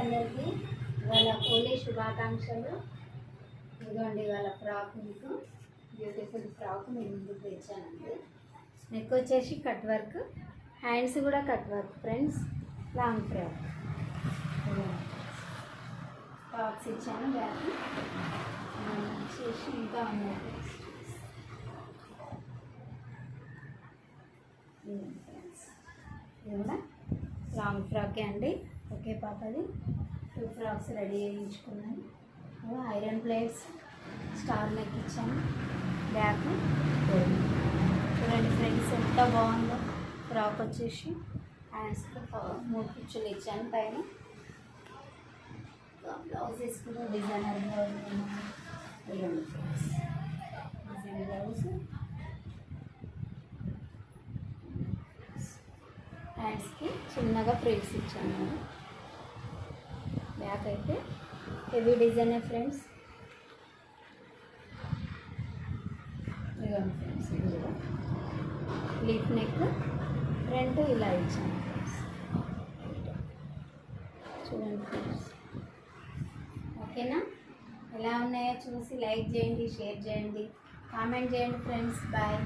అందరికీ వాళ్ళ హోలీ శుభాకాంక్షలు. ఇదిగోండి వాళ్ళ ఫ్రాక్, మీకు బ్యూటిఫుల్ ఫ్రాక్ మీ ముందుకు తెచ్చానండి. నెక్ వచ్చేసి కట్ వర్క్, హ్యాండ్స్ కూడా cut work friends. Long frock tops ఇచ్చాను, బ్యాక్ చేసి ఇంకా ఉన్నాయి ఫ్రెండ్స్. ఇది కూడా లాంగ్ ఫ్రాకే అండి, ఓకే పాపది. 2 ఫ్రాక్స్ రెడీ చేయించుకున్నాను. ఐరన్ ప్లేట్స్, స్టార్ నెక్ ఇచ్చాను, బ్యాక్ చూడండి ఫ్రెండ్స్ ఎంత బాగుందో. ఫ్రాక్ వచ్చేసి హ్యాండ్స్కి 3 కుచ్చులు ఇచ్చాను పైన. బ్లౌజ్ వేసుకుని డిజైనర్ బ్లౌజ్ ఇవ్వండి ఫ్రెండ్స్. డిజైన్ బ్లౌజ్, హ్యాండ్స్కి చిన్నగా ఫ్రిల్స్ ఇచ్చాను. బ్యాక్ అయితే హెవీ డిజైనే ఫ్రెండ్స్. ఇదిగోండి ఫ్రెండ్స్, ఇది కూడా లీఫ్ నెక్, ఫ్రంట్ ఇలా ఇచ్చాను ఫ్రెండ్స్. చూడండి ఫ్రెండ్స్, ఓకేనా? ఎలా ఉన్నాయో చూసి లైక్ చేయండి, షేర్ చేయండి, కామెంట్ చేయండి ఫ్రెండ్స్. బాయ్.